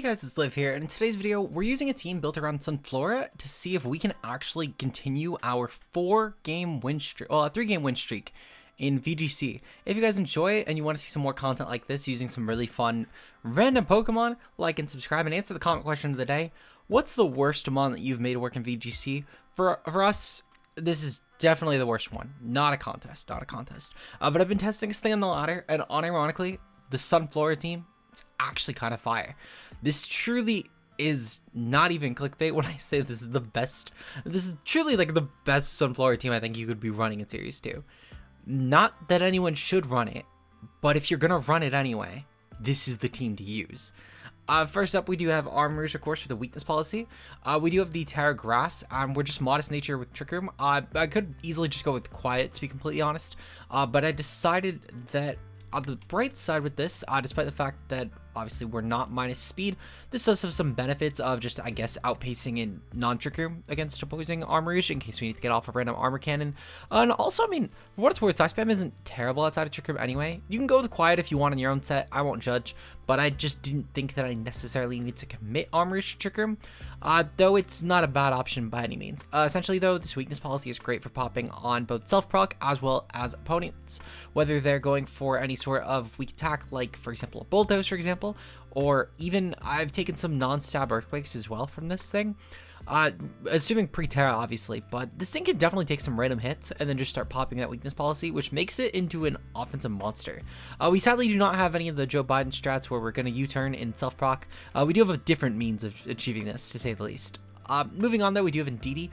Hey guys, it's Liv here, and in today's video, we're using a team built around Sunflora to see if we can actually continue our 3-game win streak in VGC. If you guys enjoy it and you want to see some more content like this using some really fun random Pokemon, like and subscribe and answer the comment question of the day. What's the worst mon that you've made work in VGC? For us, this is definitely the worst one. Not a contest. But I've been testing this thing on the ladder, and unironically, the Sunflora team, it's actually kind of fire. This truly is not even clickbait when I say this is the best. This is truly like the best Sunflora team I think you could be running in Series 2. Not that anyone should run it, but if you're gonna run it anyway, this is the team to use. First up, we do have Armarouge, of course, with the weakness policy. We do have the Terra Grass. We're just Modest Nature with Trick Room. I could easily just go with Quiet, to be completely honest. But I decided that on the bright side with this, despite the fact that obviously we're not minus speed, this does have some benefits of just, I guess, outpacing in non-Trick Room against opposing Armarouge in case we need to get off a random armor cannon. And also, I mean, for what it's worth, Side Spam isn't terrible outside of Trick Room anyway. You can go with Quiet if you want on your own set. I won't judge, but I just didn't think that I necessarily need to commit Armarouge to Trick Room, though it's not a bad option by any means. Essentially, though, this weakness policy is great for popping on both self-proc as well as opponents, whether they're going for any sort of weak attack, like, for example, a Bulldoze, for example, or even I've taken some non-stab earthquakes as well from this thing, assuming pre-Terra, obviously, but this thing can definitely take some random hits and then just start popping that weakness policy, which makes it into an offensive monster. We sadly do not have any of the Joe Biden strats where we're going to U-turn in self-proc. We do have a different means of achieving this, to say the least. Moving on, though, we do have Indeedee.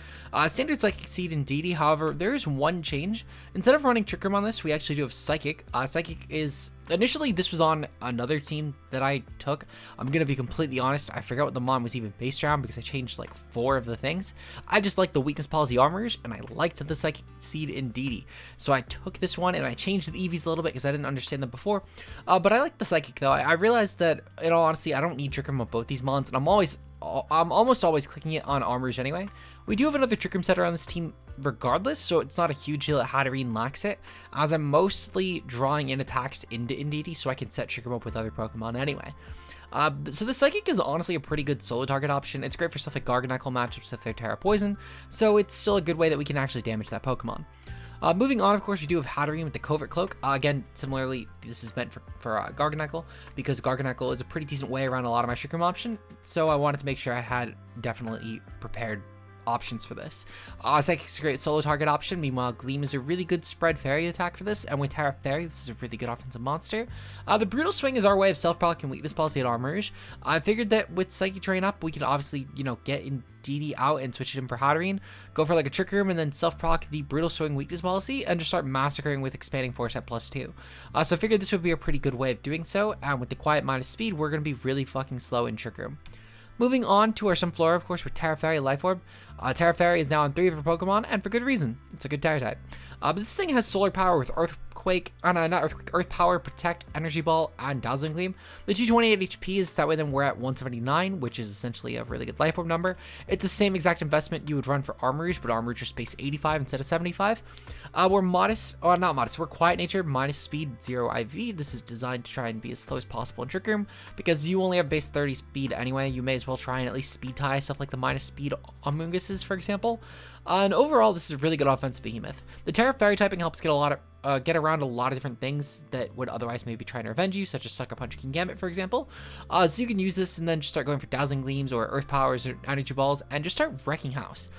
Standard Psychic Seed Indeedee, however, there is one change. Instead of running Trick Room on this, we actually do have Psychic. Psychic is... Initially, this was on another team that I took. I'm going to be completely honest, I forgot what the mon was even based around because I changed like 4 of the things. I just liked the weakness policy Armarouge, and I liked the Psychic Seed Indeedee. So I took this one, and I changed the EVs a little bit because I didn't understand them before. But I like the Psychic, though. I realized that, in all honesty, I don't need Trick Room on both these mons, and I'm almost always clicking it on Armarouge anyway. We do have another Trick Room setter on this team regardless, so it's not a huge deal that Hatterene lacks it, as I'm mostly drawing in attacks into Indeedee so I can set Trick Room up with other Pokemon anyway. So the Psychic is honestly a pretty good solo target option. It's great for stuff like Garganacl matchups if they're Terra Poison, so it's still a good way that we can actually damage that Pokemon. Moving on, of course, we do have Hatterene with the Covert Cloak. Again, similarly, this is meant for Garganacl, because Garganacl is a pretty decent way around a lot of my Trick Room option, so I wanted to make sure I had definitely prepared options for this. Psychic's a great solo target option. Meanwhile, Gleam is a really good spread fairy attack for this, and with Terra Fairy, this is a really good offensive monster. The Brutal Swing is our way of self-proc and weakness policy at Armarouge. I figured that with Psychic Train up, we could obviously, get Indeedee out and switch it in for Hatterene, go for like a Trick Room, and then self-proc the Brutal Swing weakness policy, and just start massacring with Expanding Force at +2. So I figured this would be a pretty good way of doing so, and with the Quiet minus speed, we're going to be really fucking slow in Trick Room. Moving on to our Sunflora, of course, with Terra Fairy Life Orb. Terra Fairy is now on 3 of her Pokemon, and for good reason. It's a good Terra type. But this thing has Solar Power with Earthquake, Earth Power, Protect, Energy Ball, and Dazzling Gleam. The 228 HP is that way, then we're at 179, which is essentially a really good Life Orb number. It's the same exact investment you would run for Armarouge, but Armarouge is base 85 instead of 75. We're we're Quiet Nature, minus speed, 0 IV. This is designed to try and be as slow as possible in Trick Room, because you only have base 30 speed anyway. You may as well try and at least speed tie stuff like the minus speed Amoonguses, for example. And overall, this is a really good offensive behemoth. The Terra Fairy typing helps get around a lot of different things that would otherwise maybe try and revenge you, such as Sucker Punch King Gambit, for example. So you can use this and then just start going for Dazzling Gleams or Earth Powers or Energy Balls and just start wrecking house.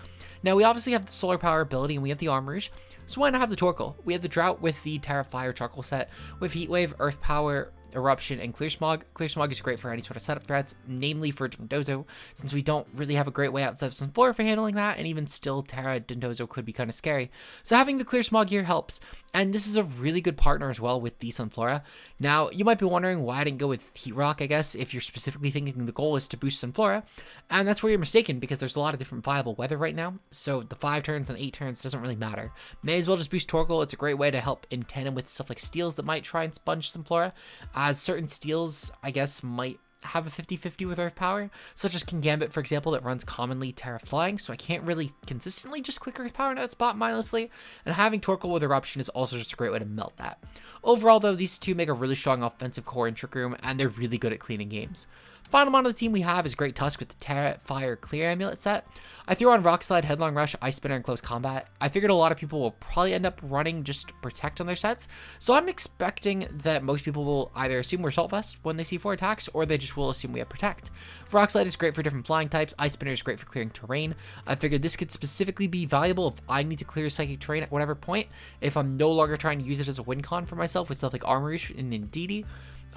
Now, we obviously have the Solar Power ability, and we have the Armarouge, so why not have the Torkoal? We have the Drought with the Terra Fire Charcoal set, with Heat Wave, Earth Power, Eruption, and Clear Smog. Clear Smog is great for any sort of setup threats, namely for Dondozo, since we don't really have a great way outside of Sunflora for handling that, and even still, Terra Dondozo could be kind of scary. So having the Clear Smog here helps, and this is a really good partner as well with the Sunflora. Now, you might be wondering why I didn't go with Heat Rock, I guess, if you're specifically thinking the goal is to boost Sunflora, and that's where you're mistaken, because there's a lot of different viable weather right now, so the 5 turns and 8 turns doesn't really matter. May as well just boost Torkoal. It's a great way to help in tandem with stuff like Steels that might try and sponge Sunflora, as certain Steels, I guess, might have a 50-50 with Earth Power, such as King Gambit, for example, that runs commonly Terra Flying, so I can't really consistently just click Earth Power in that spot mindlessly, and having Torkoal with Eruption is also just a great way to melt that. Overall, though, these two make a really strong offensive core in Trick Room, and they're really good at cleaning games. Final mon of the team we have is Great Tusk with the Terra Fire Clear Amulet set. I threw on Rock Slide, Headlong Rush, Ice Spinner, and Close Combat. I figured a lot of people will probably end up running just Protect on their sets, so I'm expecting that most people will either assume we're Salt Vest when they see 4 attacks, or they just will assume we have Protect. Rock Slide is great for different flying types, Ice Spinner is great for clearing terrain. I figured this could specifically be valuable if I need to clear psychic terrain at whatever point, if I'm no longer trying to use it as a win con for myself with stuff like Armarouge and Indeedee.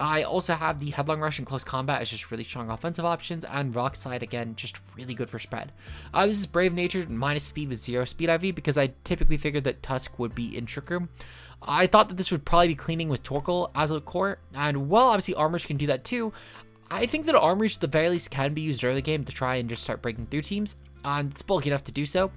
I also have the Headlong Rush and Close Combat as just really strong offensive options, and Rock Slide, again, just really good for spread. This is Brave Natured minus speed with 0 speed IV, because I typically figured that Tusk would be in Trick Room. I thought that this would probably be cleaning with Torkoal as a core, and while obviously Armarouge can do that too, I think that Armarouge at the very least can be used early game to try and just start breaking through teams, and it's bulky enough to do so.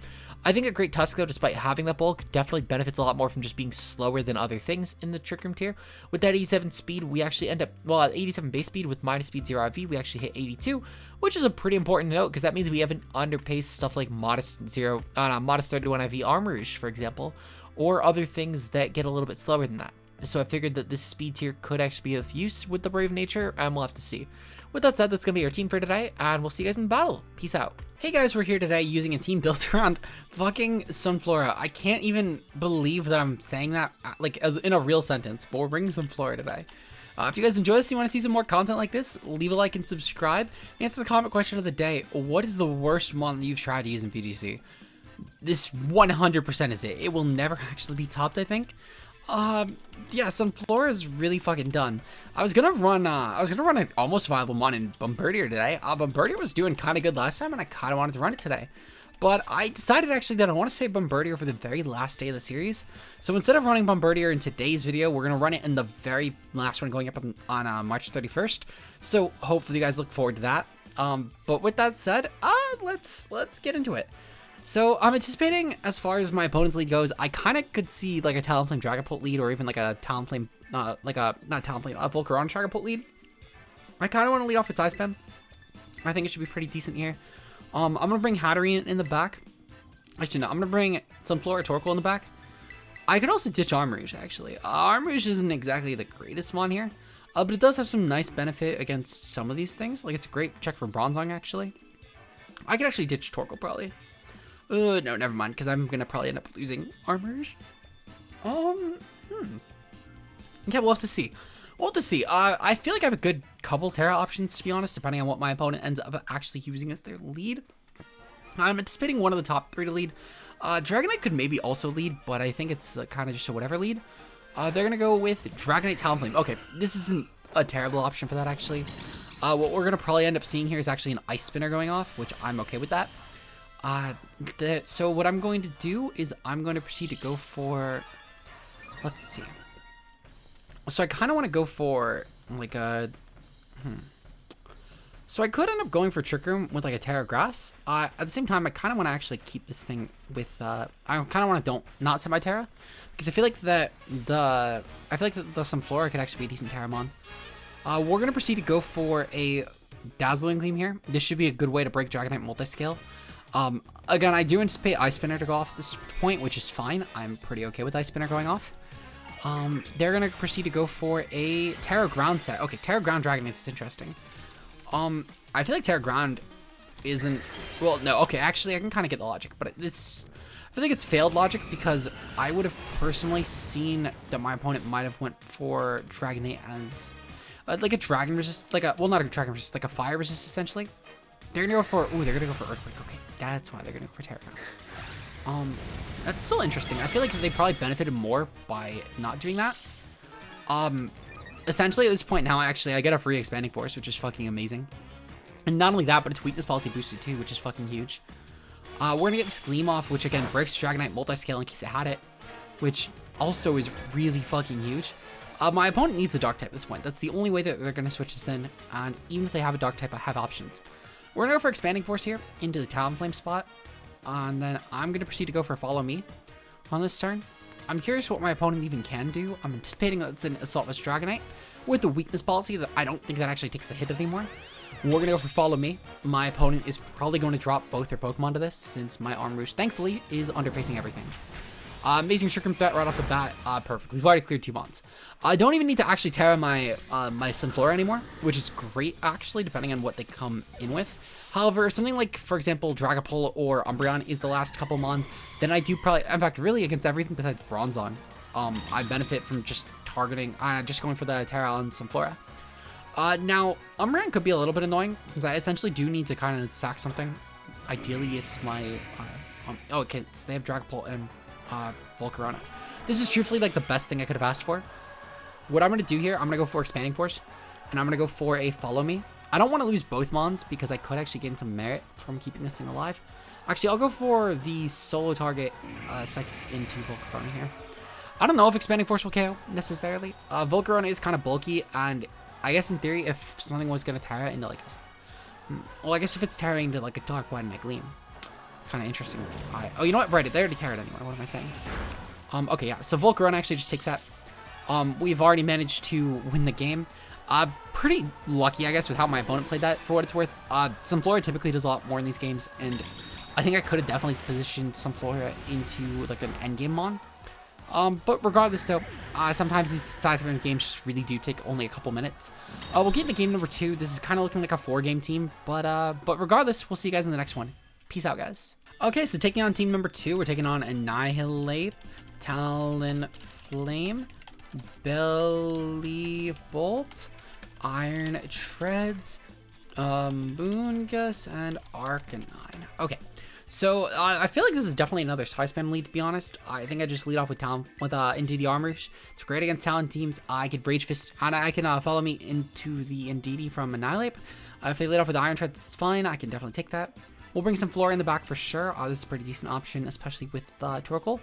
I think a Great Tusk, though, despite having that bulk, definitely benefits a lot more from just being slower than other things in the Trick Room tier. With that 87 speed, we actually end up, well, at 87 base speed with minus speed 0 IV, we actually hit 82, which is a pretty important note, because that means we haven't underpaced stuff like modest 31 IV Armarouge, for example, or other things that get a little bit slower than that. So I figured that this speed tier could actually be of use with the Brave Nature, and we'll have to see. With that said, that's going to be our team for today, and we'll see you guys in the battle. Peace out. Hey guys, we're here today using a team built around fucking Sunflora. I can't even believe that I'm saying that, like, as in a real sentence, but we're bringing Sunflora today. If you guys enjoy this and you want to see some more content like this, leave a like and subscribe. Answer the comment question of the day. What is the worst mon that you've tried to use in VGC? This 100% is it. It will never actually be topped, I think. Yeah, Sunflora is really fucking done. I was gonna run an almost viable mon in Bombardier today. Bombardier was doing kind of good last time, and I kind of wanted to run it today. But I decided actually that I want to save Bombardier for the very last day of the series. So instead of running Bombardier in today's video, we're gonna run it in the very last one going up on March 31st. So hopefully you guys look forward to that. But with that said, let's get into it. So I'm anticipating, as far as my opponent's lead goes, I kind of could see like a Talonflame Dragapult lead, or even like a Talonflame, a Volcarona Dragapult lead. I kind of want to lead off with Ice Spam. I think it should be pretty decent here. I'm gonna bring Hatterene in the back. Actually, no, I'm gonna bring Sunflora Torkoal in the back. I could also ditch Armarouge, actually. Armarouge isn't exactly the greatest one here, but it does have some nice benefit against some of these things. Like, it's a great check for Bronzong, actually. I could actually ditch Torkoal, probably. No, never mind, because I'm gonna probably end up losing Armarouge. Yeah, we'll have to see. We'll have to see. I feel like I have a good couple Terra options, to be honest, depending on what my opponent ends up actually using as their lead. I'm anticipating one of the top 3 to lead. Dragonite could maybe also lead, but I think it's kind of just a whatever lead. They're gonna go with Dragonite Talonflame. Okay, this isn't a terrible option for that, actually. What we're gonna probably end up seeing here is actually an Ice Spinner going off, which I'm okay with that. So what I'm going to do is I'm going to proceed to go for, let's see. So I kind of want to go for like a, So I could end up going for Trick Room with like a Terra Grass. At the same time, I kind of want to actually keep this thing with, I kind of want to not set my Terra, because I feel like that the Sunflora could actually be a decent Terramon. We're going to proceed to go for a Dazzling Gleam here. This should be a good way to break Dragonite Multiscale. Again, I do anticipate Ice Spinner to go off at this point, which is fine. I'm pretty okay with Ice Spinner going off. They're going to proceed to go for a Terra Ground set. Okay, Terra Ground Dragonite is interesting. I feel like Terra Ground isn't, well, no, okay, actually, I can kind of get the logic, but I feel like it's failed logic, because I would have personally seen that my opponent might have went for Dragonite as, like a Dragon Resist, like a, well, not a Dragon Resist, like a Fire Resist, essentially. They're gonna go for, they're gonna go for Earthquake. Okay, that's why they're gonna go for Terra Ground. That's still interesting. I feel like they probably benefited more by not doing that. Essentially at this point now, I get a free Expanding Force, which is fucking amazing. And not only that, but it's Weakness Policy boosted too, which is fucking huge. We're gonna get this Gleam off, which again breaks Dragonite Multiscale in case it had it, which also is really fucking huge. My opponent needs a Dark type at this point. That's the only way that they're gonna switch this in, and even if they have a Dark type, I have options. We're gonna go for Expanding Force here into the Talonflame spot, and then I'm gonna proceed to go for Follow Me on this turn. I'm curious what my opponent even can do. I'm anticipating that it's an Assault Vest Dragonite with the Weakness Policy that I don't think that actually takes a hit anymore. We're gonna go for Follow Me. My opponent is probably going to drop both their Pokemon to this, since my Armarouge, thankfully, is underpacing everything. Amazing Trick Room threat right off the bat. Perfect. We've already cleared 2 mons. I don't even need to actually tear my my Sunflora anymore, which is great actually, depending on what they come in with. However, something like, for example, Dragapult or Umbreon is the last couple mons, then I do probably, in fact, really against everything besides Bronzong, I benefit from just targeting, just going for the Terra on Sunflora. Now, Umbreon could be a little bit annoying, since I essentially do need to kind of sack something. Ideally, it's my, oh, okay, so they have Dragapult and Volcarona. This is truthfully like the best thing I could have asked for. What I'm going to do here, I'm going to go for Expanding Force, and I'm going to go for a Follow Me. I don't want to lose both mons because I could actually gain some merit from keeping this thing alive. Actually, I'll go for the solo target Psychic into Volcarona here. I don't know if Expanding Force will KO necessarily. Volcarona is kind of bulky, and I guess in theory, if something was going to Terra into like a... Well, I guess if it's Terra into like a Dark White and a Gleam. Kind of interesting. Oh, you know what? Right, they already Terra'd anyway. What am I saying? Okay, yeah. So Volcarona actually just takes that. We've already managed to win the game. Pretty lucky, I guess, with how my opponent played that, for what it's worth. Sunflora typically does a lot more in these games, and I think I could have definitely positioned Sunflora into, like, an endgame mon. But regardless, though, sometimes these side-scrimmage games just really do take only a couple minutes. We'll get into game number 2. This is kind of looking like a 4-game team, but regardless, we'll see you guys in the next one. Peace out, guys. Okay, so taking on team number 2, we're taking on Annihilate, Talonflame, Bellibolt, Iron Treads, Boongus, and Arcanine. Okay, so I feel like this is definitely another side spam lead, to be honest. I think I just lead off with Indeedee Armarouge. It's great against Talon teams. I could Rage Fist, and I can follow me into the Indeedee from Annihilate. If they lead off with Iron Treads, it's fine. I can definitely take that. We'll bring some Flora in the back for sure. This is a pretty decent option, especially with Torkoal.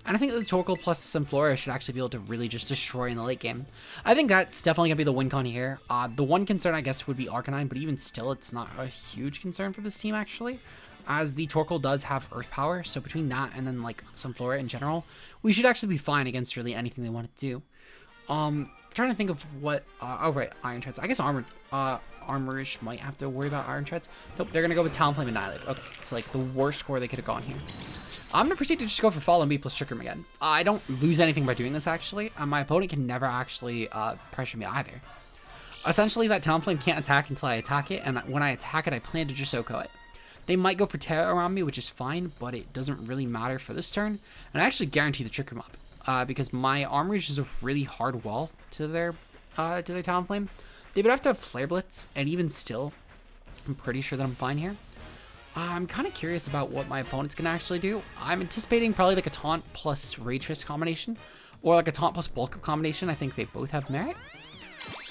And I think that the Torkoal plus some Flora should actually be able to really just destroy in the late game. I think that's definitely going to be the win con here. The one concern, I guess, would be Arcanine, but even still, it's not a huge concern for this team, actually, as the Torkoal does have Earth Power. So between that and then, like, some Flora in general, we should actually be fine against really anything they want to do. Trying to think of what... oh, right, Iron Treads. I guess Armarouge might have to worry about Iron Treads. Nope, they're going to go with Talonflame and Annihilate. Okay, it's like the worst score they could have gone here. I'm going to proceed to just go for Follow Me plus Trick Room again. I don't lose anything by doing this, actually. My opponent can never actually pressure me either. Essentially, that Talonflame can't attack until I attack it, and when I attack it, I plan to just OHKO it. They might go for Terra around me, which is fine, but it doesn't really matter for this turn. And I actually guarantee the Trick Room up, because my Armarouge is a really hard wall to their Talonflame. They would have to have Flare Blitz, and even still, I'm pretty sure that I'm fine here. I'm kind of curious about what my opponent's going to actually do. I'm anticipating probably like a Taunt plus Rage Fist combination, or like a Taunt plus Bulk Up combination. I think they both have merit.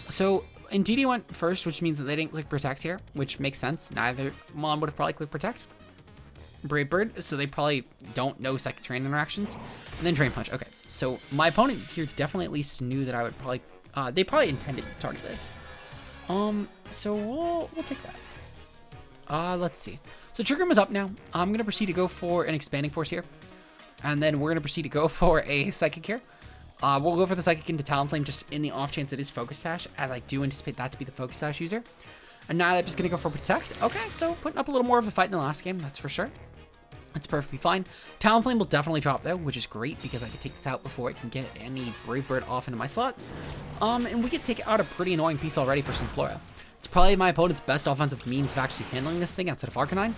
So Indeedee went first, which means that they didn't click Protect here, which makes sense. Neither Mon would have probably clicked Protect. Brave Bird, so they probably don't know Psychic Terrain interactions. And then Drain Punch. Okay, so my opponent here definitely at least knew that I would probably... they probably intended to target this. So we'll take that. Let's see. So Trick Room is up now. I'm going to proceed to go for an Expanding Force here. And then we're going to proceed to go for a Psychic here. We'll go for the Psychic into Talonflame just in the off chance it is Focus Sash, as I do anticipate that to be the Focus Sash user. And now I'm just going to go for Protect. Okay, so putting up a little more of a fight in the last game, that's for sure. That's perfectly fine. Talonflame will definitely drop though, which is great because I can take this out before it can get any Brave Bird off into my slots. And we can take out a pretty annoying piece already for Sunflora. It's probably my opponent's best offensive means of actually handling this thing outside of Arcanine.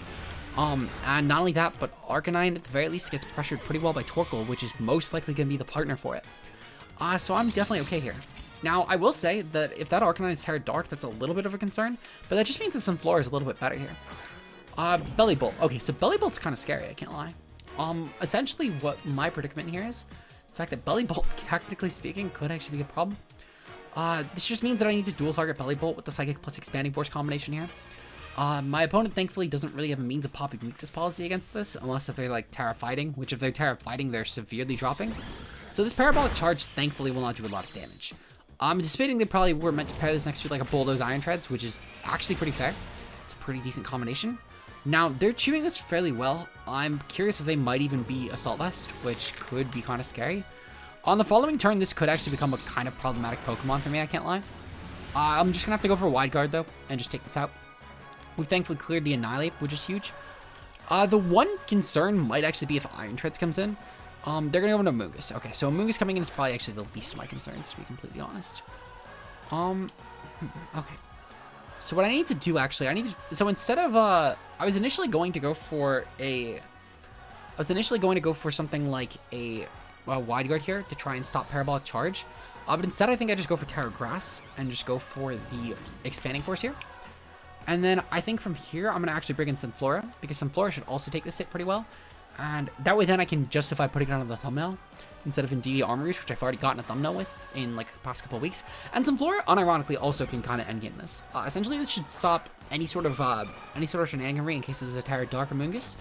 And not only that, but Arcanine at the very least gets pressured pretty well by Torkoal, which is most likely going to be the partner for it. So I'm definitely okay here. Now, I will say that if that Arcanine is Terra Dark, that's a little bit of a concern, but that just means that Sunflora is a little bit better here. Bellibolt. Okay, so Bellibolt's kind of scary, I can't lie. Essentially what my predicament here is the fact that Bellibolt, technically speaking, could actually be a problem. This just means that I need to dual target Bellibolt with the Psychic plus Expanding Force combination here. My opponent thankfully doesn't really have a means of popping weakness policy against this, unless if they're like Terra Fighting, which if they're Terra Fighting, they're severely dropping. So this Parabolic Charge thankfully will not do a lot of damage. I'm anticipating they probably were meant to pair this next to like a Bulldoze Iron Treads, which is actually pretty fair. It's a pretty decent combination. Now, they're chewing this fairly well. I'm curious if they might even be Assault Vest, which could be kind of scary. On the following turn, this could actually become a kind of problematic Pokemon for me, I can't lie. I'm just going to have to go for a Wide Guard, though, and just take this out. We've thankfully cleared the Annihilate, which is huge. The one concern might actually be if Iron Treads comes in. They're gonna go into Amoonguss. Okay, so Amoonguss coming in is probably actually the least of my concerns, to be completely honest. Okay. So what I need to do, actually, so instead of, I was initially going to go for something like a Wide Guard here to try and stop Parabolic Charge. But instead, I think I just go for Terra Grass and just go for the Expanding Force here. And then I think from here, I'm going to actually bring in Sunflora, because Sunflora should also take this hit pretty well. And that way then I can justify putting it on the thumbnail instead of Indeedee Armarouge, which I've already gotten a thumbnail with in like the past couple of weeks. And Sunflora, unironically, also can kind of endgame this. Essentially, this should stop any sort of shenaniganry in case this is a Terra Dark Amoonguss,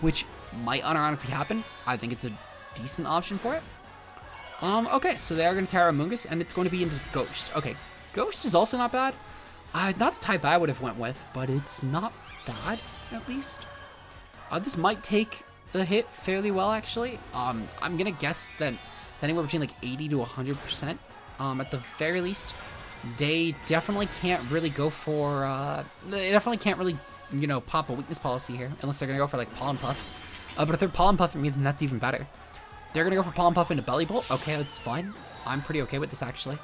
which might unironically happen. I think it's a decent option for it. Okay, so they are going to Terra Amoonguss, and it's going to be into Ghost. Okay, Ghost is also not bad. Not the type I would have went with, but it's not bad, at least. This might take the hit fairly well, actually. I'm going to guess that it's anywhere between like 80 to 100%. At the very least, they definitely can't really go for, they definitely can't really, you know, pop a weakness policy here, unless they're going to go for like Pollen Puff. But if they're Pollen Puffing me, then that's even better. They're going to go for Pollen Puff into Belly Bolt. Okay, that's fine. I'm pretty okay with this, actually.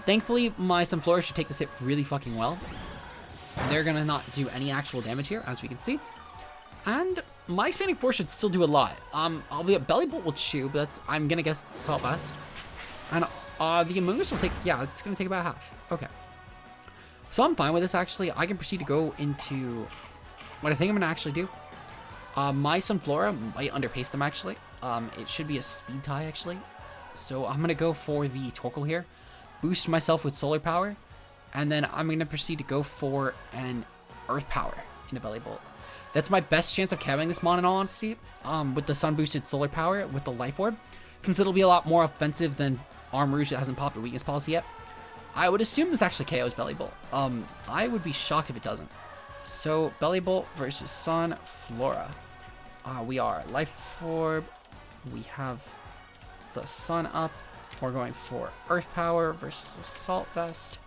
Thankfully, my Sunflora should take this hit really fucking well. They're going to not do any actual damage here, as we can see. And my Expanding Force should still do a lot. I'll be a Belly Bolt will chew, but that's, I'm going to guess Assault Vest. And the Amoonguss will take, yeah, it's going to take about half. Okay. So I'm fine with this, actually. I can proceed to go into what I think I'm going to actually do. My Sunflora might underpace them, actually. It should be a speed tie, actually. So I'm going to go for the Torkoal here. Boost myself with Solar Power. And then I'm going to proceed to go for an Earth Power into Belly Bolt. That's my best chance of KOing this mon, in all honesty. With the Sun Boosted Solar Power with the Life Orb. Since it'll be a lot more offensive than Armarouge that hasn't popped a weakness policy yet. I would assume this actually KOs Belly Bolt. I would be shocked if it doesn't. So Belly Bolt versus Sunflora. We are Life Orb. We have the Sun up. We're going for Earth Power versus Assault Vest.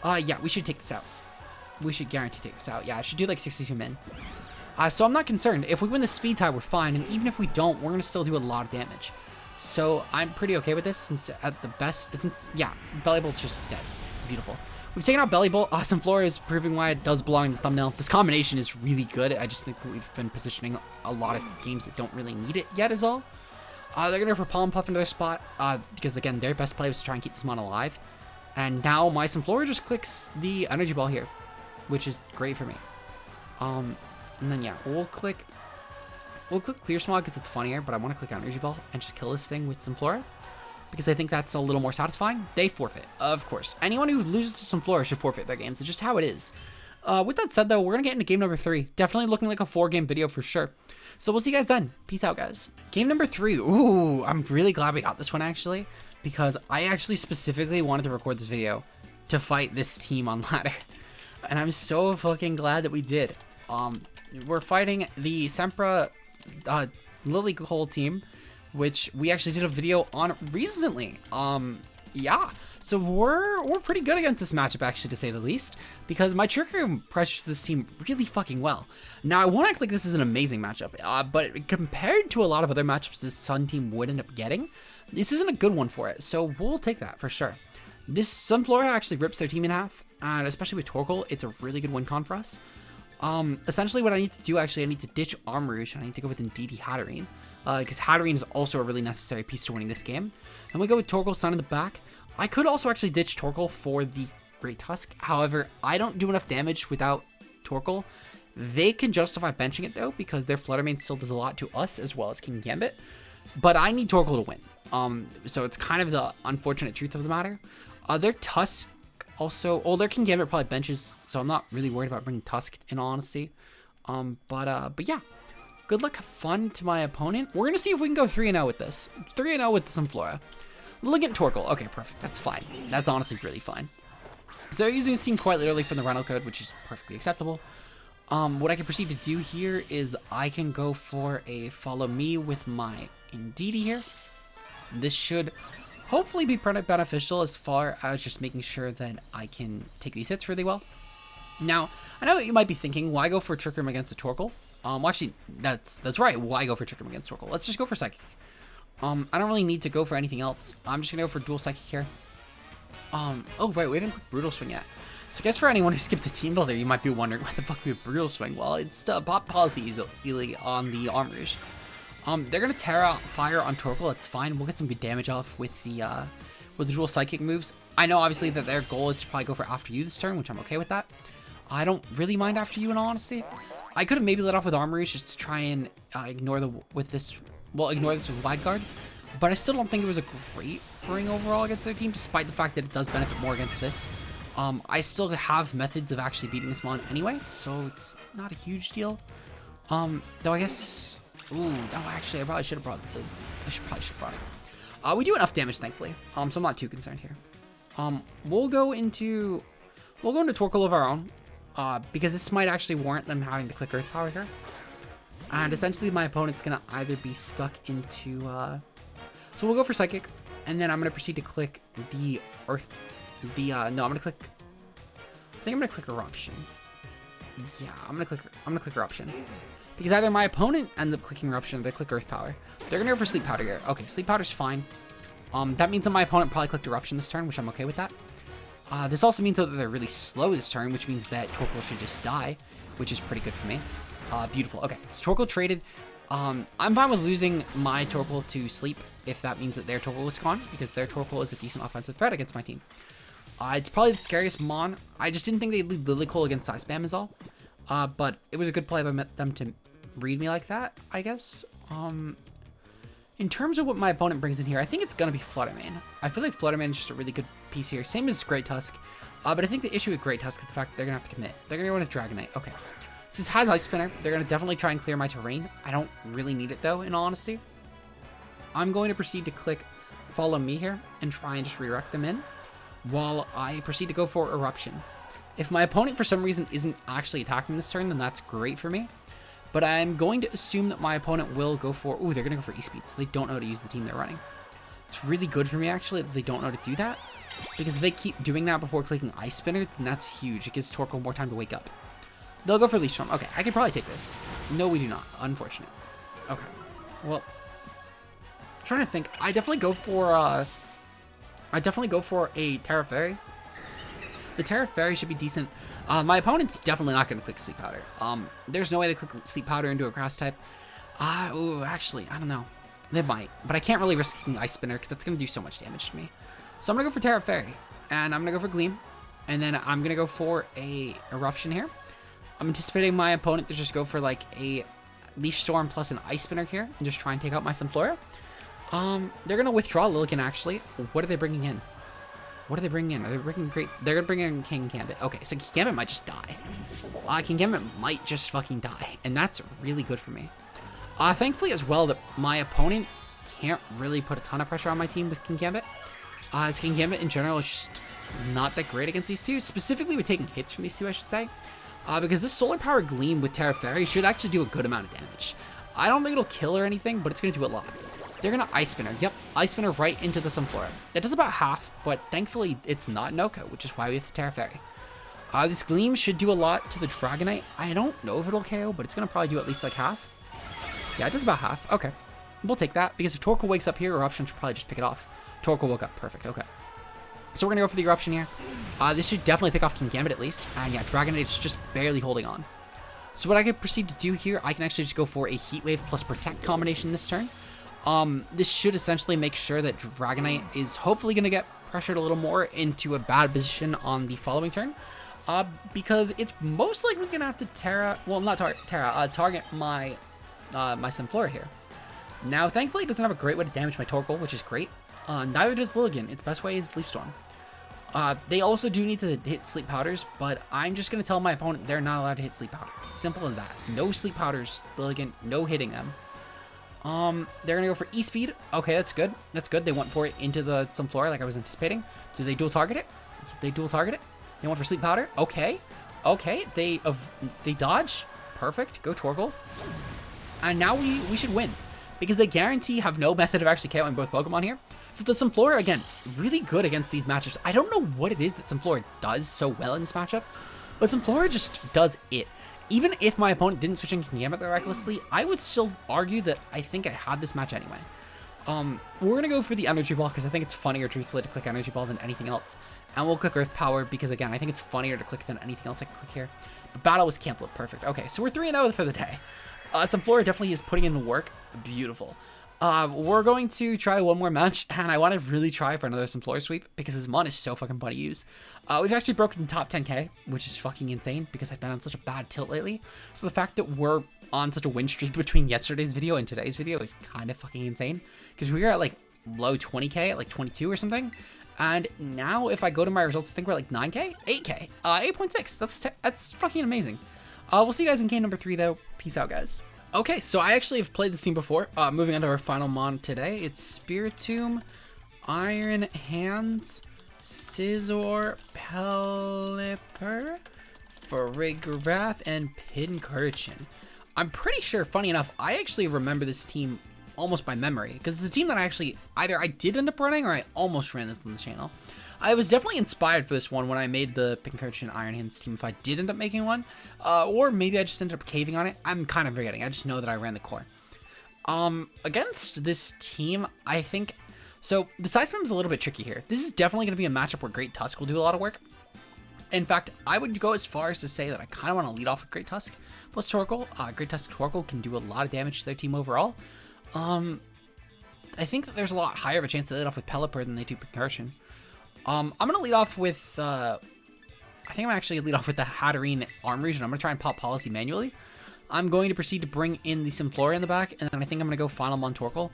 Yeah, we should take this out. We should guarantee take this out. Yeah, I should do like 62 min. So I'm not concerned. If we win the speed tie, we're fine. And even if we don't, we're going to still do a lot of damage. So I'm pretty okay with this since at the best, yeah, Belly Bolt's just dead. Beautiful. We've taken out Belly Bolt. Sunflora is proving why it does belong in the thumbnail. This combination is really good. I just think we've been positioning a lot of games that don't really need it yet is all. They're going to go for Pollen Puff into their spot because, again, their best play was to try and keep this mon alive. And now my Sunflora just clicks the Energy Ball here, which is great for me. And then, yeah, we'll click Clear Smog because it's funnier, but I want to click Energy Ball and just kill this thing with Sunflora because I think that's a little more satisfying. They forfeit, of course. Anyone who loses to Sunflora should forfeit their games. It's just how it is. With that said, though, we're going to get into game number 3. Definitely looking like a 4-game video for sure. So we'll see you guys then. Peace out, guys. Game number 3. Ooh, I'm really glad we got this one, actually, because I actually specifically wanted to record this video to fight this team on ladder. And I'm so fucking glad that we did. We're fighting the Sempra Lily Cole team, which we actually did a video on recently. Yeah. So we're pretty good against this matchup, actually, to say the least, because my Trick Room pressures this team really fucking well. Now, I won't act like this is an amazing matchup, but compared to a lot of other matchups this Sun team would end up getting, this isn't a good one for it, so we'll take that for sure. This Sunflora actually rips their team in half, and especially with Torkoal, it's a really good win con for us. Essentially what I need to do, actually, I need to ditch Armarouge, and I need to go with Indeedee Hatterene, because Hatterene is also a really necessary piece to winning this game. And we go with Torkoal Sun in the back. I could also actually ditch Torkoal for the Great Tusk. However, I don't do enough damage without Torkoal. They can justify benching it, though, because their Fluttermane still does a lot to us, as well as King Gambit. But I need Torkoal to win. So it's kind of the unfortunate truth of the matter. Their Tusk also... Oh, their King Gambit probably benches, so I'm not really worried about bringing Tusk, in all honesty. But yeah. Good luck, have fun to my opponent. We're going to see if we can go 3-0 with this. 3-0 with Sunflora. Look at Torkoal. Okay, perfect. That's fine. That's honestly really fine. So they're using this team quite literally from the rental code, which is perfectly acceptable. What I can proceed to do here is I can go for a follow me with my Indeedee here. This should hopefully be pretty beneficial as far as just making sure that I can take these hits really well. Now, I know that you might be thinking, why go for Trick Room against a Torkoal? Well, actually, that's right. Why go for Trick Room against Torkoal? Let's just go for Psychic. I don't really need to go for anything else. I'm just gonna go for dual psychic here. Oh right, we didn't click brutal swing yet. So I guess for anyone who skipped the team builder, you might be wondering why the fuck we have brutal swing. Well, it's pop policy easily on the Armarouge. They're gonna Terra Fire on Torkoal. It's fine. We'll get some good damage off with the dual psychic moves. I know obviously that their goal is to probably go for after you this turn, which I'm okay with that. I don't really mind after you in all honesty. I could have maybe let off with Armarouge just to try and ignore this with Wide Guard, but I still don't think it was a great ring overall against their team, despite the fact that it does benefit more against this. I still have methods of actually beating this mon anyway, so it's not a huge deal. Though I guess, no, actually I probably should have brought it. We do enough damage, thankfully. So I'm not too concerned here. We'll go into Torkoal of our own, because this might actually warrant them having to click Earth Power here. And essentially my opponent's gonna either be stuck into, so we'll go for Psychic, and then I'm gonna proceed to click the Earth, no, I'm gonna click Eruption. Yeah, I'm gonna click Eruption. Because either my opponent ends up clicking Eruption or they click Earth Power. They're gonna go for Sleep Powder here. Okay, Sleep Powder's fine. That means that my opponent probably clicked Eruption this turn, which I'm okay with that. This also means that they're really slow this turn, which means that Torkoal should just die, which is pretty good for me. Beautiful. Okay, so Torkoal traded. I'm fine with losing my Torkoal to Sleep if that means that their Torkoal is gone, because their Torkoal is a decent offensive threat against my team. It's probably the scariest mon. I just didn't think they'd lead Lilycole against Side Spam is all. But it was a good play by them to read me like that, I guess. In terms of what my opponent brings in here, I think it's going to be Fluttermane. I feel like Fluttermane is just a really good piece here. Same as Great Tusk. But I think the issue with Great Tusk is the fact that they're going to have to commit. They're going to go into Dragonite. Okay. So this has Ice Spinner. They're going to definitely try and clear my terrain. I don't really need it, though, in all honesty. I'm going to proceed to click Follow Me here and try and just redirect them in while I proceed to go for Eruption. If my opponent, for some reason, isn't actually attacking this turn, then that's great for me. But I'm going to assume that my opponent will go for... Ooh, they're going to go for E-Speed, so they don't know how to use the team they're running. It's really good for me, actually, that they don't know how to do that. Because if they keep doing that before clicking Ice Spinner, then that's huge. It gives Torkoal more time to wake up. They'll go for Leaf Storm. Okay, I could probably take this. No, we do not. Unfortunate. Okay. Well, I'm trying to think. I definitely go for a Terra Fairy. The Terra Fairy should be decent. My opponent's definitely not going to click Sleep Powder. There's no way they click Sleep Powder into a Grass type. Ooh, actually, I don't know. They might, but I can't really risk clicking Ice Spinner because that's going to do so much damage to me. So I'm going to go for Terra Fairy, and I'm going to go for Gleam, and then I'm going to go for a Eruption here. I'm anticipating my opponent to just go for like a Leaf Storm plus an Ice Spinner here, and just try and take out my Sunflora. They're going to withdraw Lilligant, actually. What are they bringing in? What are they bringing in? Are they bringing Great? They're going to bring in King Gambit. Okay, so King Gambit might just die. King Gambit might just fucking die, and that's really good for me. Thankfully as well that my opponent can't really put a ton of pressure on my team with King Gambit. As King Gambit in general is just not that great against these two, specifically with taking hits from these two, I should say. Because this Solar Power Gleam with Terra Fairy should actually do a good amount of damage. I don't think it'll kill or anything, but it's going to do a lot. They're going to Ice Spinner. Yep, Ice Spinner right into the Sunflora. That does about half, but thankfully it's not Noko, which is why we have the Terra Fairy. This Gleam should do a lot to the Dragonite. I don't know if it'll KO, but it's going to probably do at least like half. Yeah, it does about half. Okay. We'll take that, because if Torkoal wakes up here, Eruption should probably just pick it off. Torkoal woke up. Perfect. Okay. So we're going to go for the Eruption here. This should definitely pick off King Gambit at least. And yeah, Dragonite is just barely holding on. So what I can proceed to do here, I can actually just go for a Heat Wave plus Protect combination this turn. This should essentially make sure that Dragonite is hopefully going to get pressured a little more into a bad position on the following turn. Because it's most likely going to have to target my Sunflora here. Now, thankfully, it doesn't have a great way to damage my Torkoal, which is great. Neither does Lilligant. Its best way is Leaf Storm. They also do need to hit Sleep Powders, but I'm just going to tell my opponent they're not allowed to hit Sleep Powder. Simple as that. No Sleep Powders, Lilligant, no hitting them. They're going to go for E-Speed. Okay, that's good. That's good. They went for it into the Sunflora like I was anticipating. Do they dual target it? They dual target it? They went for Sleep Powder? Okay. Okay, they dodge. Perfect. Go Torkoal. And now we should win, because they guarantee have no method of actually KOing both Pokemon here. So the Sunflora, again, really good against these matchups. I don't know what it is that Sunflora does so well in this matchup, but Sunflora just does it. Even if my opponent didn't switch in King Gambit recklessly, I would still argue that I think I had this match anyway. We're gonna go for the energy ball because I think it's funnier, truthfully, to click energy ball than anything else. And we'll click earth power because, again, I think it's funnier to click than anything else I can click here. But battle was canceled. Perfect. Okay, so we're 3-0 for the day. Sunflora definitely is putting in the work. Beautiful. We're going to try one more match, and I want to really try for another Sunflora sweep because his mon is so fucking fun to use. We've actually broken the top 10k, which is fucking insane because I've been on such a bad tilt lately. So the fact that we're on such a win streak between yesterday's video and today's video is kind of fucking insane because we were at like low 20k at like 22 or something, and now if I go to my results, I think we're like 9k, 8k, 8.6. That's fucking amazing. We'll see you guys in game number 3 though. Peace out, guys. Okay, so I actually have played this team before. Moving on to our final mon today, it's Spiritomb, Iron Hands, Scizor, Pelipper, Farigiraf, and Pincurchin. I'm pretty sure, funny enough, I actually remember this team almost by memory because it's a team that I actually either I did end up running or I almost ran this on the channel. I was definitely inspired for this one when I made the Pincurchin Iron Hands team, if I did end up making one, or maybe I just ended up caving on it. I'm kind of forgetting. I just know that I ran the core. Against this team, I think, so the size spam is a little bit tricky here. This is definitely going to be a matchup where Great Tusk will do a lot of work. In fact, I would go as far as to say that I kind of want to lead off with Great Tusk plus Torkoal. Great Tusk Torkoal can do a lot of damage to their team overall. I think that there's a lot higher of a chance to lead off with Pelipper than they do Pincurchin. I'm going to lead off with, I think I'm actually going to lead off with the Hatterene Armarouge, and I'm going to try and pop Policy manually. I'm going to proceed to bring in the Sunflora in the back, and then I think I'm going to go Final Mon Torkoal.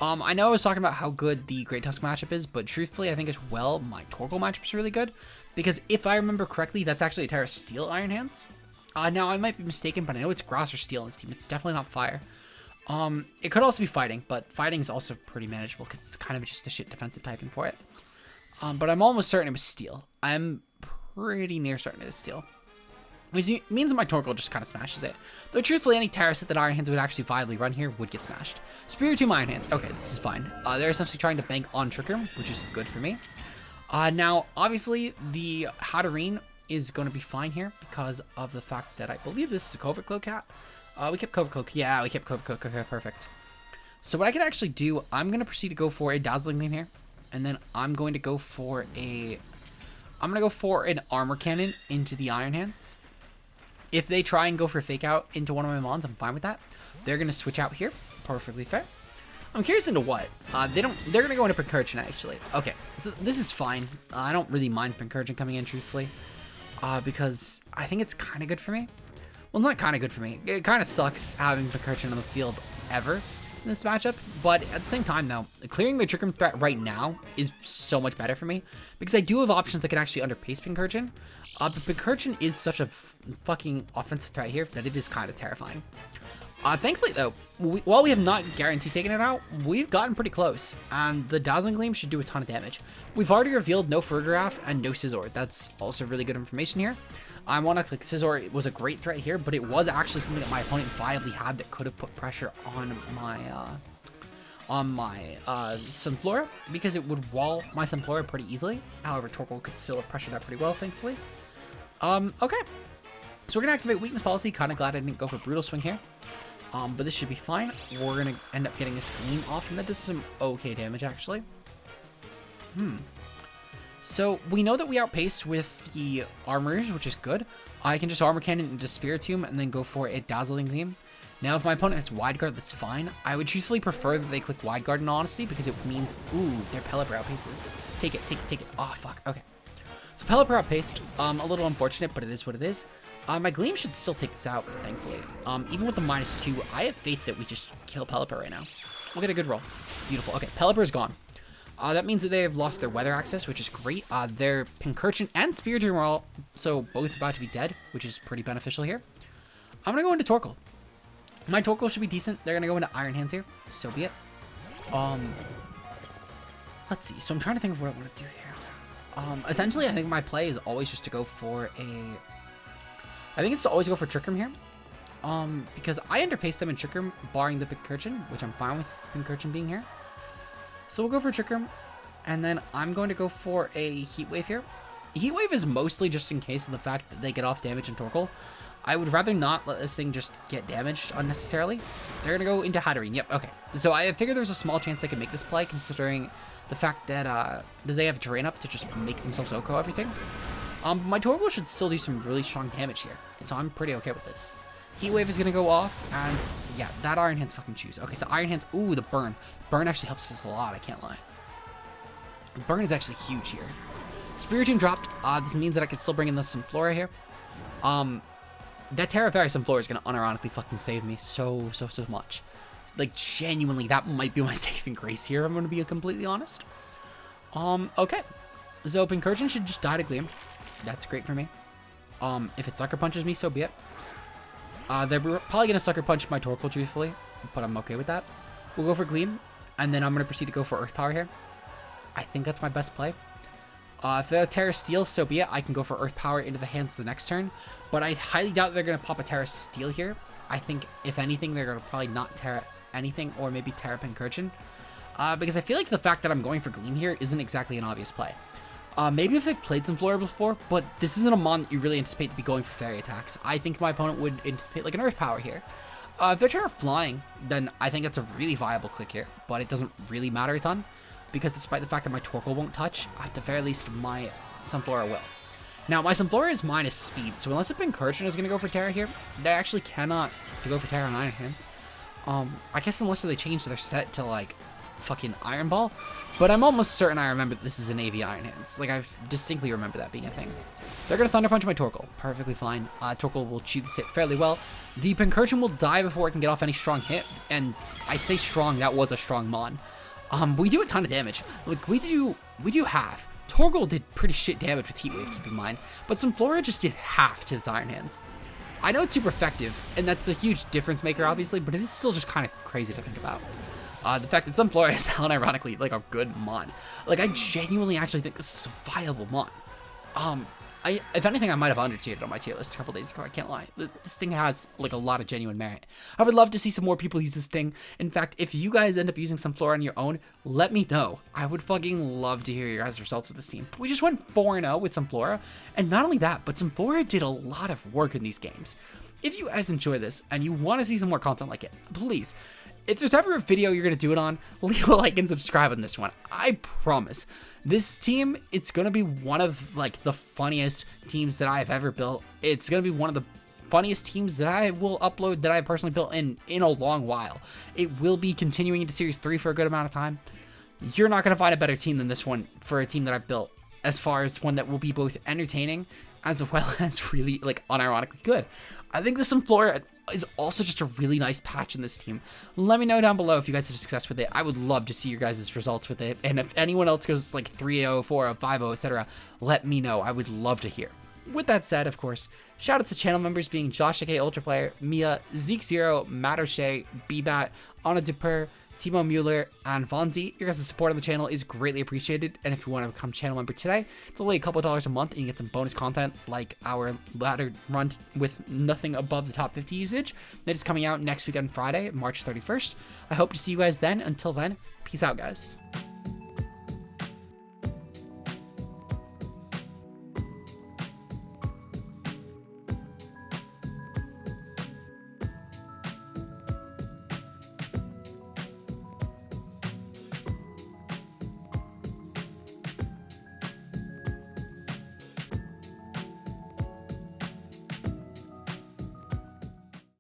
I know I was talking about how good the Great Tusk matchup is, but truthfully, I think as well, my Torkoal matchup is really good, because if I remember correctly, that's actually a Terra Steel Iron Hands. Now, I might be mistaken, but I know it's Grass or Steel in this team. It's definitely not Fire. It could also be Fighting, but Fighting is also pretty manageable, because it's kind of just the shit defensive typing for it. But I'm almost certain it was Steel. I'm pretty near certain it was Steel. Which means that my Torkoal just kind of smashes it. Though truthfully, any Terra set that Iron Hands would actually viably run here would get smashed. Spiritomb Iron Hands. Okay, this is fine. They're essentially trying to bank on Trick Room, which is good for me. Now, obviously, the Hatterene is going to be fine here because of the fact that I believe this is a Covert Cloak cat. We kept Covert Cloak. Yeah, we kept Covert Cloak. Okay, perfect. So what I can actually do, I'm going to proceed to go for a Dazzling Gleam here. And then I'm going to go for an Armor Cannon into the Iron Hands. If they try and go for a Fake Out into one of my mons, I'm fine with that. They're going to switch out here. Perfectly fair. I'm curious into what. They're going to go into Pincurchin, actually. Okay, so this is fine. I don't really mind Pincurchin coming in, truthfully. Because I think it's kind of good for me. Well, not kind of good for me. It kind of sucks having Pincurchin on the field ever in this matchup, but at the same time though, clearing the Trick Room threat right now is so much better for me because I do have options that can actually underpace Pincurchin. But Pincurchin is such a fucking offensive threat here that it is kind of terrifying. Thankfully though, while we have not guaranteed taking it out, we've gotten pretty close, and the Dazzling Gleam should do a ton of damage. We've already revealed no Farigiraf and no Scizor. That's also really good information here. I want to click Scizor. Was a great threat here, but it was actually something that my opponent viably had that could have put pressure on my Sunflora, because it would wall my Sunflora pretty easily. However, Torkoal could still have pressured that pretty well, thankfully. Okay. So we're gonna activate Weakness Policy. Kind of glad I didn't go for Brutal Swing here. But this should be fine. We're gonna end up getting this Gleam off, and that does some okay damage actually. So we know that we outpace with the Armarouge, which is good. I can just Armor Cannon into Spiritomb and then go for a Dazzling Gleam. Now, if my opponent has Wide Guard, that's fine. I would truthfully prefer that they click Wide Guard in honesty, because it means, ooh, their Pelipper outpaces. Take it, take it, take it. Oh, fuck. Okay. So Pelipper outpaced. A little unfortunate, but it is what it is. My Gleam should still take this out, thankfully. Even with the -2, I have faith that we just kill Pelipper right now. We'll get a good roll. Beautiful. Okay, Pelipper is gone. That means that they have lost their weather access, which is great. Their Pincurchin and Spiritomb are all both about to be dead, which is pretty beneficial here. I'm going to go into Torkoal. My Torkoal should be decent. They're going to go into Iron Hands here. So be it. Let's see. So I'm trying to think of what I want to do here. Essentially, I think my play is always just to go for I think it's to always go for Trick Room here. Because I underpace them in Trick Room, barring the Pincurchin, which I'm fine with Pincurchin being here. So we'll go for Trick Room, and then I'm going to go for a Heat Wave here. Heat Wave is mostly just in case of the fact that they get off damage in Torkoal. I would rather not let this thing just get damaged unnecessarily. They're going to go into Hatterene. Yep, okay. So I figured there's a small chance they could make this play, considering the fact that they have Drain Up to just make themselves OHKO everything. My Torkoal should still do some really strong damage here, so I'm pretty okay with this. Heat Wave is going to go off, and yeah, that Iron Hand's fucking choose. Okay, so Iron Hand's, ooh, the Burn. Burn actually helps us a lot, I can't lie. Burn is actually huge here. Spiritomb dropped. This means that I can still bring in the Sunflora here. That Terra Fairy Sunflora is going to unironically fucking save me so much. Like, genuinely, that might be my saving grace here, I'm going to be completely honest. Okay. So Pincurchin should just die to Gleam. That's great for me. If it Sucker Punches me, so be it. They're probably going to Sucker Punch my Torkoal, truthfully, but I'm okay with that. We'll go for Gleam, and then I'm going to proceed to go for Earth Power here. I think that's my best play. If they're Terra Steel, so be it. I can go for Earth Power into the hands the next turn, but I highly doubt they're going to pop a Terra Steel here. I think, if anything, they're going to probably not Terra anything, or maybe Terra Pincurchin, because I feel like the fact that I'm going for Gleam here isn't exactly an obvious play. Maybe if they've played Sunflora before, but this isn't a mon that you really anticipate to be going for fairy attacks. I think my opponent would anticipate like an Earth Power here. If they're Terra Flying, then I think that's a really viable click here, but it doesn't really matter a ton, because despite the fact that my Torkoal won't touch, at the very least, my Sunflora will. Now, my Sunflora is minus speed, so unless a Pincurchin is going to go for Terra here, they actually cannot go for Terra on Iron Hands. I guess unless they change their set to, like, fucking Iron Ball, but I'm almost certain I remember that this is an AV Iron Hands. Like, I distinctly remember that being a thing. They're going to Thunder Punch my Torkoal. Perfectly fine. Torkoal will chew this hit fairly well. The Pincurchin will die before it can get off any strong hit, and I say strong, that was a strong mon. We do a ton of damage. Like, we do half. Torkoal did pretty shit damage with Heat Wave, keep in mind, but Sunflora just did half to his Iron Hands. I know it's super effective, and that's a huge difference maker, obviously, but it is still just kind of crazy to think about. The fact that Sunflora is unironically like a good mon. Like, I genuinely actually think this is a viable mon. If anything, I might have under-tiered it on my tier list a couple days ago, I can't lie. This thing has, like, a lot of genuine merit. I would love to see some more people use this thing. In fact, if you guys end up using Sunflora on your own, let me know. I would fucking love to hear your guys' results with this team. We just went 4-0 with Sunflora, and not only that, but Sunflora did a lot of work in these games. If you guys enjoy this, and you want to see some more content like it, please, if there's ever a video you're going to do it on, leave a like and subscribe on this one. I promise. This team, it's going to be one of, like, the funniest teams that I've ever built. It's going to be one of the funniest teams that I will upload that I personally built in a long while. It will be continuing into Series 3 for a good amount of time. You're not going to find a better team than this one for a team that I've built, as far as one that will be both entertaining as well as really, like, unironically good. I think the Sunflora is also just a really nice patch in this team. Let me know down below if you guys have success with it. I would love to see your guys' results with it. And if anyone else goes like 3-0, 4-0, 5-0, etc., let me know. I would love to hear. With that said, of course, shout out to channel members being Josh aka Ultra Player, Mia, Zeke Zero, Matt O'Shea, Bbat, Anna Duper, Timo Mueller, and Fonzie. Your guys' support on the channel is greatly appreciated, and if you want to become channel member today, it's only a couple $2 a month, and you get some bonus content like our ladder run with nothing above the top 50 usage that is coming out next week on Friday, March 31st. I hope to see you guys then. Until then, peace out, guys.